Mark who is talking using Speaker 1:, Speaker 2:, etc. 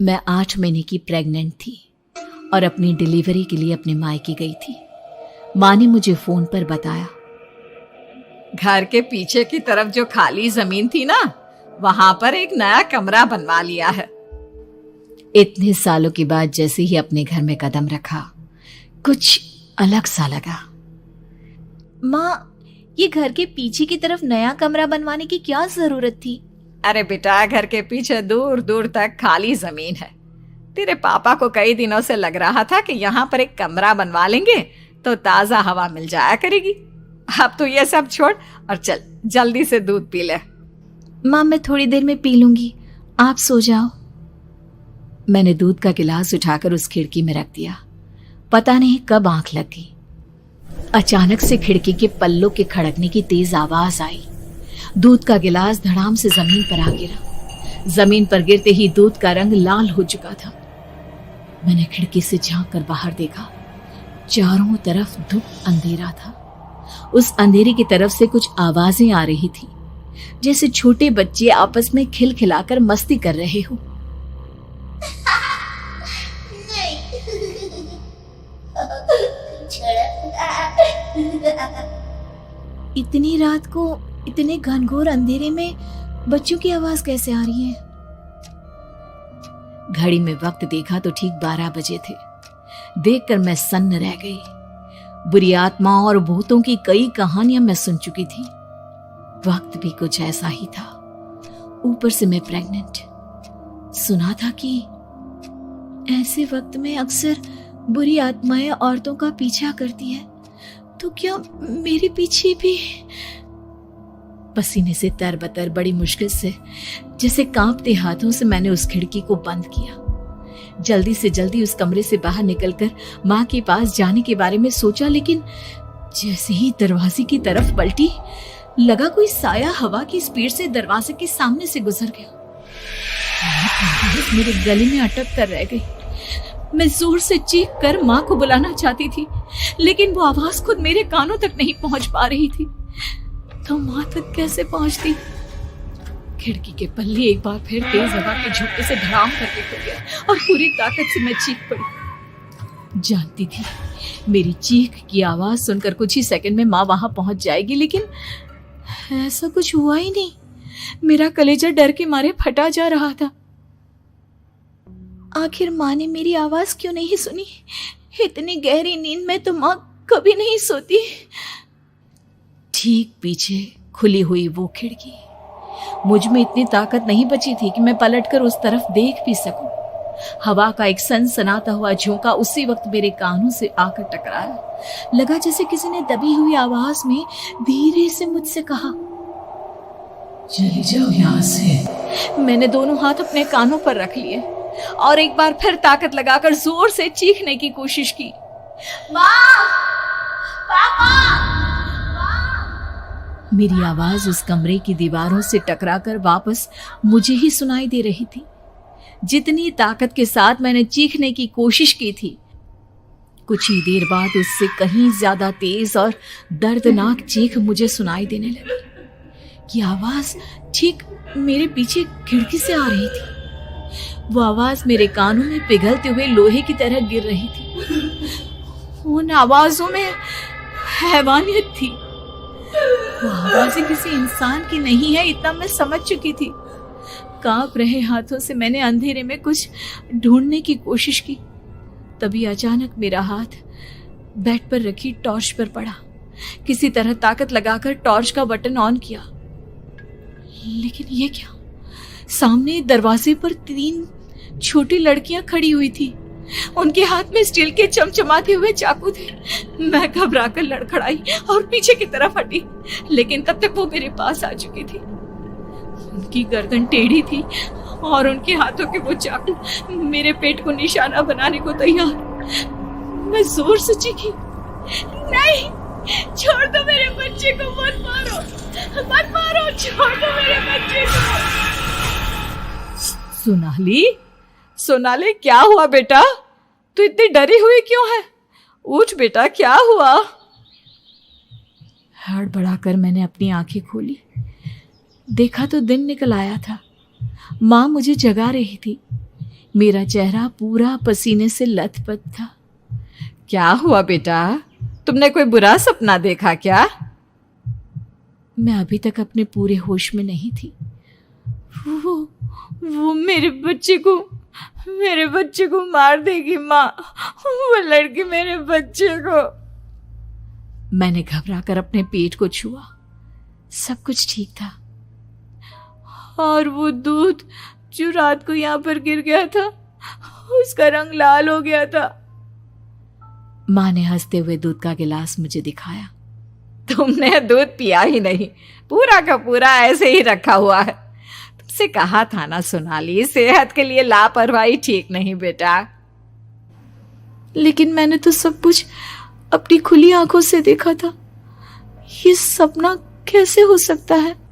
Speaker 1: मैं 8 महीने की प्रेग्नेंट थी और अपनी डिलीवरी के लिए अपने मायके गई थी। माँ ने मुझे फोन पर बताया,
Speaker 2: घर के पीछे की तरफ जो खाली जमीन थी ना, वहां पर एक नया कमरा बनवा लिया है।
Speaker 1: इतने सालों के बाद जैसे ही अपने घर में कदम रखा, कुछ अलग सा लगा।
Speaker 3: माँ, ये घर के पीछे की तरफ नया कमरा बनवाने की क्या जरूरत थी?
Speaker 2: अरे बेटा, घर के पीछे दूर दूर तक खाली जमीन है। तेरे पापा को कई दिनों से लग रहा था कि यहाँ पर एक कमरा बनवा लेंगे तो ताजा हवा मिल जाया करेगी। अब तो ये सब छोड़ और चल जल्दी से दूध पी ले।
Speaker 3: माँ, मैं थोड़ी देर में पी लूंगी, आप सो जाओ।
Speaker 1: मैंने दूध का गिलास उठाकर उस खिड़की में रख दिया। पता नहीं कब आंख लग गई। अचानक से खिड़की के पल्लों के खड़कने की तेज आवाज आई। दूध का गिलास धड़ाम से जमीन पर आ गिरा। जमीन पर गिरते ही दूध का रंग लाल हो चुका था। मैंने खिड़की से झांक कर बाहर देखा। चारों तरफ धुप अंधेरा था। उस अंधेरे की तरफ से कुछ आवाजें आ रही थी, जैसे छोटे बच्चे आपस में खिलखिलाकर मस्ती कर रहे हो।
Speaker 3: इतनी रात को इतने घनघोर अंधेरे में बच्चों की आवाज कैसे आ रही है?
Speaker 1: घड़ी में वक्त देखा तो ठीक 12 बजे थे। देखकर मैं सन्न रह गई। बुरी आत्माओं और भूतों की कई कहानियां मैं सुन चुकी थी। वक्त भी कुछ ऐसा ही था। ऊपर से मैं प्रेग्नेंट। सुना था कि ऐसे वक्त में अक्सर बुरी आत्माएं औरतों का पीछा करती है, तो क्या मेरे पीछे भी? पसीने से तरबतर बड़ी मुश्किल से, जैसे कांपते हाथों से मैंने उस खिड़की को बंद किया। जल्दी से जल्दी उस कमरे से बाहर निकलकर माँ के पास जाने के बारे में सोचा, लेकिन जैसे ही दरवाजे की तरफ पलटी, लगा कोई साया हवा की स्पीड से दरवाजे के सामने से गुजर गया। मेरे गले में अटक कर रह गई। मैं जोर से चीख कर माँ को बुलाना चाहती थी, लेकिन वो आवाज खुद मेरे कानों तक नहीं पहुंच पा रही थी। तो माँ तक कैसे पहुंचती? खिड़की के पल्ले एक बार फिर तेज हवा के झोंके से धड़ाम करके खुल गया और पूरी ताकत से मैं चीख पड़ी। जानती थी मेरी चीख की आवाज सुनकर कुछ ही सेकंड में माँ वहां पहुंच जाएगी, लेकिन ऐसा कुछ हुआ ही नहीं। मेरा कलेजा डर के मारे फटा जा रहा था।
Speaker 3: आखिर माँ ने मेरी आवाज क्यों नहीं सुनी? इतनी गहरी नींद में तो माँ कभी नहीं सोती।
Speaker 1: ठीक पीछे खुली हुई वो खिड़की। मुझ में इतनी ताकत नहीं बची थी कि मैं पलटकर उस तरफ देख भी सकूं। हवा का एक सनसनाता हुआ झोंका उसी वक्त मेरे कानों से आकर टकराया। लगा जैसे किसी ने दबी हुई आवाज में धीरे से मुझसे कहा, चली जाओ यहाँ से। मैंने दोनों हाथ अपने कानों पर रख लिए और एक बार फिर ताकत लगाकर जोर से चीखने की कोशिश की।
Speaker 3: माँ! पापा!
Speaker 1: मेरी आवाज उस कमरे की दीवारों से टकराकर वापस मुझे ही सुनाई दे रही थी। जितनी ताकत के साथ मैंने चीखने की कोशिश की थी, कुछ ही देर बाद उससे कहीं ज्यादा तेज और दर्दनाक चीख मुझे सुनाई देने लगी। कि आवाज ठीक मेरे पीछे खिड़की से आ रही थी। वो आवाज मेरे कानों में पिघलते हुए लोहे की तरह गिर रही थी। उन आवाजों में हैवानियत थी। वो आवाजें किसी इंसान की नहीं है, इतना मैं समझ चुकी थी। कांप रहे हाथों से मैंने अंधेरे में कुछ ढूंढने की कोशिश की। तभी अचानक मेरा हाथ बेड पर रखी टॉर्च पर पड़ा। किसी तरह ताकत लगाकर टॉर्च का बटन ऑन किया, लेकिन ये क्या? सामने दरवाजे पर 3 छोटी लड़कियां खड़ी हुई थी। उनके हाथ में स्टील के चमचमाते हुए चाकू थे। मैं घबराकर लड़खड़ाई और पीछे की तरफ हटी, लेकिन तब तक वो मेरे पास आ चुकी थी। उनकी गर्दन टेढ़ी थी और उनके हाथों के वो चाकू मेरे पेट को निशाना बनाने को तैयार। मैं जोर से चीखी, नहीं, छोड़ दो मेरे बच्चे को, मत मारो, मत मारो, छोड़ दो मेरे बच्चे को।
Speaker 2: सोनाली, क्या हुआ बेटा? तू इतनी डरी हुई क्यों है? उठ बेटा, क्या हुआ?
Speaker 1: हड़बड़ाकर मैंने अपनी आंखें खोली। देखा तो दिन निकल आया था। माँ मुझे जगा रही थी। मेरा चेहरा पूरा पसीने से लथपथ था।
Speaker 2: क्या हुआ बेटा, तुमने कोई बुरा सपना देखा क्या?
Speaker 1: मैं अभी तक अपने पूरे होश में नहीं थी।
Speaker 3: वो मेरे बच्चे को मार देगी माँ। वो लड़की मेरे बच्चे को।
Speaker 1: मैंने घबराकर अपने पेट को छुआ। सब कुछ ठीक था।
Speaker 3: और वो दूध जो रात को यहाँ पर गिर गया था, उसका रंग लाल हो गया था।
Speaker 1: माँ ने हंसते हुए दूध का गिलास मुझे दिखाया।
Speaker 2: तुमने दूध पिया ही नहीं, पूरा का पूरा ऐसे ही रखा हुआ है। तुमसे कहा था ना सोनाली, सेहत के लिए लापरवाही ठीक नहीं बेटा।
Speaker 3: लेकिन मैंने तो सब कुछ अपनी खुली आंखों से देखा था। ये सपना कैसे हो सकता है?